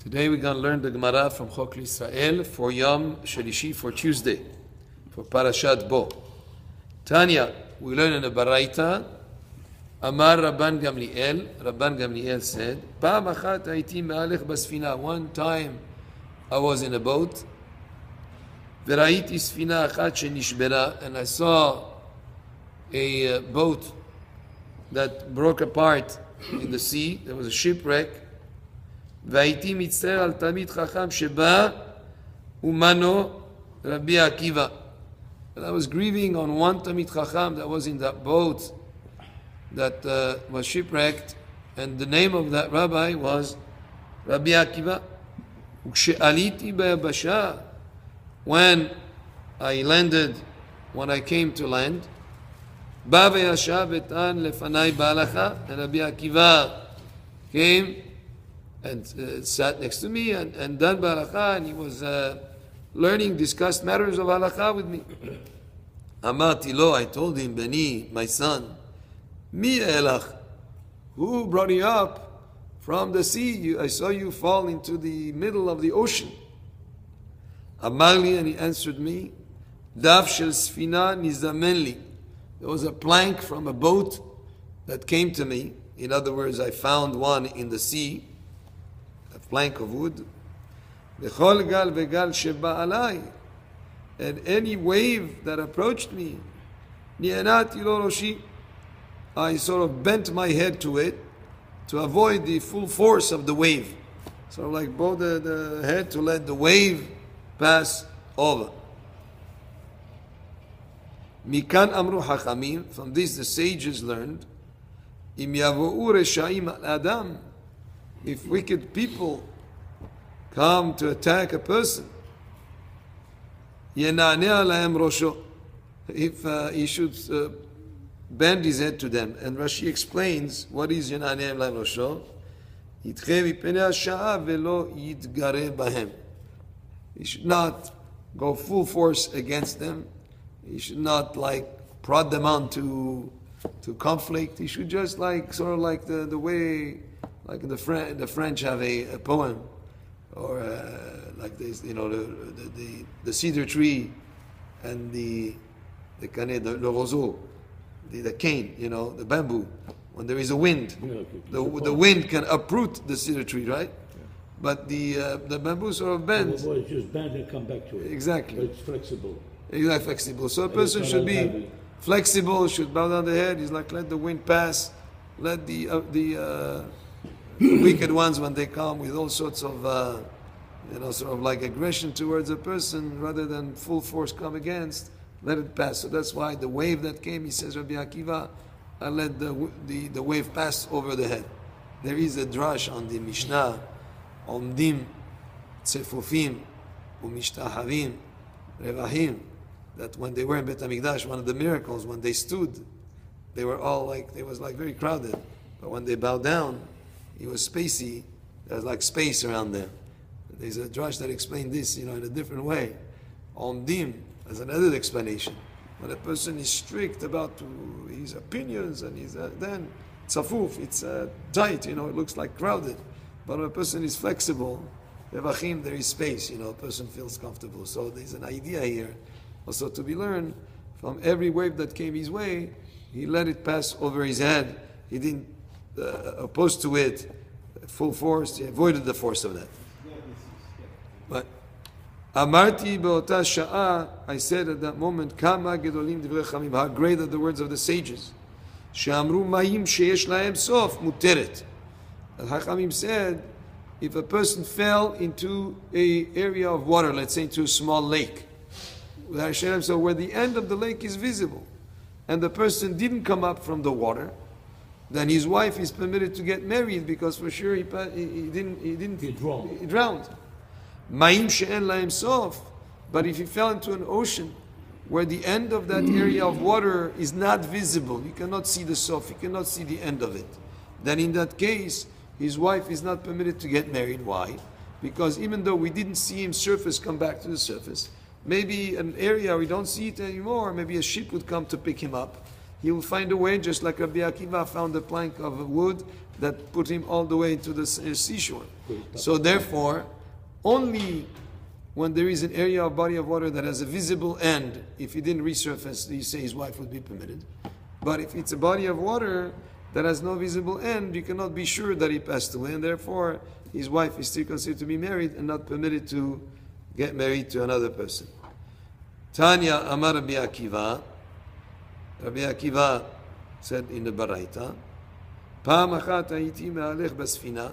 Today we're going to learn the Gemarah from Chok L'Israel for Yom Shalishi, for Tuesday, for Parashat Bo. Tanya, we learn in the Baraita, Amar Rabban Gamliel said, Pa'am achat haiti me'alech basfina. One time I was in a boat, v'ra'iti sfina achat shenishbera, and I saw a boat that broke apart in the sea. There was a shipwreck. והייתי מצטער על תלמיד חכם שבא ומנו Rabbi Akiva. And I was grieving on one Talmid Chacham that was in that boat that was shipwrecked, and the name of that rabbi was Rabbi Akiva. וכשעליתי ביבשה, when I landed, when I came to land, בא וישב ביטן לפניי בהלכה, and Rabbi Akiva came and sat next to me and done halakha, and he was discussed matters of halakha with me. Amarti lo, I told him, Beni, my son, mi elach, who brought you up from the sea? I saw you fall into the middle of the ocean. Amarli, and he answered me, Daf shel sfina nizamenli. There was a plank from a boat that came to me. In other words, I found one in the sea, a plank of wood. V'chol gal v'gal sheba alai, and any wave that approached me, ni'anati lo roshi, I sort of bent my head to it to avoid the full force of the wave. Sort of like bow the head to let the wave pass over. Mikan amru hachamim, from this the sages learned, im yavo'u reshaim al adam, if wicked people come to attack a person, yena'neh lahem rosho, if he should bend his head to them. And Rashi explains what is yena'neh lahem rosho. Yitche mipnei hasha'ah velo yitgareh bahem. He should not go full force against them. He should not prod them on to conflict. He should just sort of like the way, like the French have a poem, or like this, the cedar tree and the roseau, the cane, the bamboo. When there is a wind, the wind can uproot the cedar tree, right? Yeah. But the bamboo sort of bends. It's just bend and come back to it. Exactly. But it's flexible. Exactly, flexible. So a person should be flexible, should bow down the head. He's like, let the wind pass, let the wicked ones, when they come with all sorts of, sort of like aggression towards a person, rather than full force come against, let it pass. So that's why the wave that came, he says, Rabbi Akiva, I let the wave pass over the head. There is a drash on the Mishnah, Omdim, Tzefufim, Umishtahavim, Revahim, that when they were in Bet HaMikdash, one of the miracles, when they stood, they were all they was very crowded. But when they bowed down, it was spacey. There was like space around them. There's a drash that explained this, in a different way. Omdim, as another explanation. When a person is strict about his opinions and then tzafuf, it's tight, it looks like crowded. But when a person is flexible, Revachim, there is space, a person feels comfortable. So there's an idea here also to be learned from every wave that came his way. He let it pass over his head. He didn't oppose to it full force. He avoided the force of that. But Amarti be'ota sha'a, I said at that moment, Kama gedolim divrei chamim, how great are the words of the sages. She'amru mayim sheyesh lahem sof muteret. The Hachamim said, if a person fell into an area of water, let's say into a small lake, so where the end of the lake is visible, and the person didn't come up from the water, then his wife is permitted to get married, because for sure he drowned. Ma'im she'en lahem sof. But if he fell into an ocean where the end of that area of water is not visible, you cannot see the sof, you cannot see the end of it, then in that case, his wife is not permitted to get married. Why? Because even though we didn't see him come back to the surface, maybe an area we don't see it anymore, maybe a ship would come to pick him up. he will find a way, just like Rabbi Akiva found a plank of wood that put him all the way to the seashore. So therefore, only when there is an area of body of water that has a visible end, if he didn't resurface, you say his wife would be permitted. But if it's a body of water that has no visible end, you cannot be sure that he passed away, and therefore his wife is still considered to be married and not permitted to get married to another person. Tanya Amar Rabbi Akiva. Rabbi Akiva said in the Baraita, Pa'am achat hayiti me'alech basfina.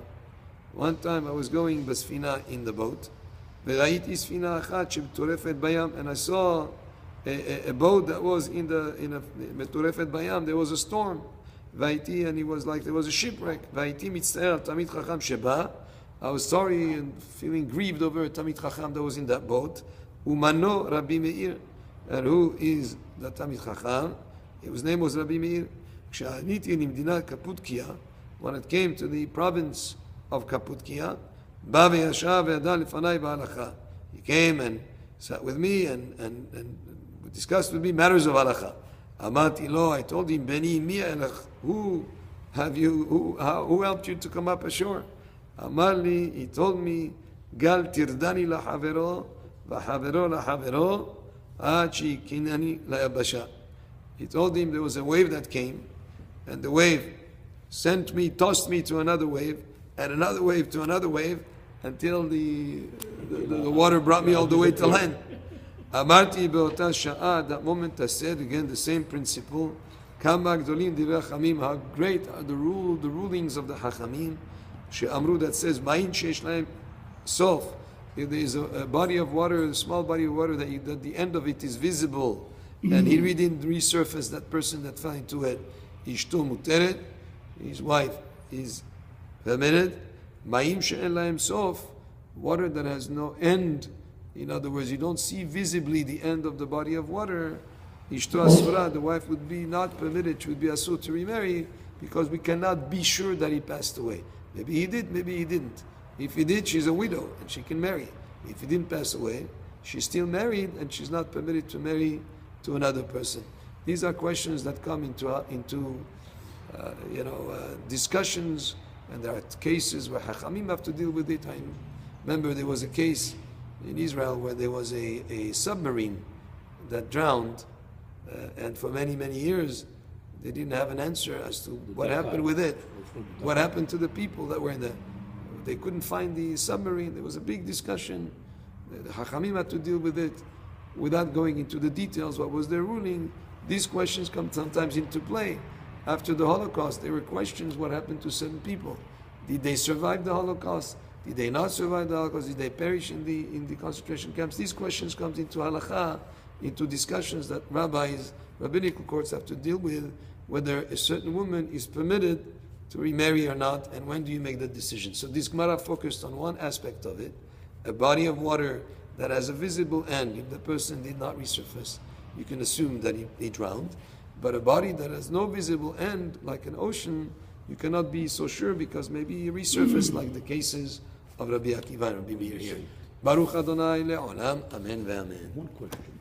One time I was going basfina in the boat. Ve'rayiti sfina achat she'meturefet bayam, and I saw a boat that was in a meturefet bayam. There was a storm. Ve'ayiti, and it was like there was a shipwreck. Ve'ayiti mitztaer tamid chacham sheba. I was sorry and feeling grieved over a tamid chacham that was in that boat. Umano Rabbi Meir, and who is the tamid chacham? His name was Rabbi Meir. When it came to the province of Kaputkia, he came and sat with me and discussed with me matters of halacha. I told him, Beni who helped you to come up ashore? Amarli, he told me, Gal tirdani lahavero, vahavero lahavero, achi kinani layabasha. He told him there was a wave that came, and the wave tossed me to another wave, and another wave to another wave, until the water brought me all the way to land. Amarti be'ota sha'a, that moment I said, again the same principle, Kama gdolim divrei Chachamim, how great are the rulings of the Chachamim, she'amru, that says, Ma'in she'esh lahem sof, if there is a body of water, a small body of water, that the end of it is visible, and he really didn't resurface that person that fell into it, Ishto muteret, his wife is permitted. Ma'im she'en lahem sof, water that has no end. In other words, you don't see visibly the end of the body of water. Ishto asura, the wife would be not permitted, she would be asur to remarry, because we cannot be sure that he passed away. Maybe he did, maybe he didn't. If he did, she's a widow and she can marry. If he didn't pass away, she's still married and she's not permitted to marry to another person. These are questions that come into discussions, and there are cases where Hachamim have to deal with it. I remember there was a case in Israel where there was a submarine that drowned, and for many, many years they didn't have an answer as to what happened with it. What happened to the people that were in there? They couldn't find the submarine. There was a big discussion. The Hachamim had to deal with it without going into the details. What was their ruling? These questions come sometimes into play. After the Holocaust, there were questions what happened to certain people. Did they survive the Holocaust? Did they not survive the Holocaust? Did they perish in the concentration camps? These questions come into halakha, into discussions that rabbis, rabbinical courts have to deal with, whether a certain woman is permitted to remarry or not, and when do you make that decision. So this Gemarah focused on one aspect of it, a body of water that has a visible end. If the person did not resurface, you can assume that he drowned. But a body that has no visible end, like an ocean, you cannot be so sure, because maybe he resurfaced, like the cases of Rabbi Akiva and Rabbi Meir here. Baruch Adonai le'olam, amen ve'amen. One question.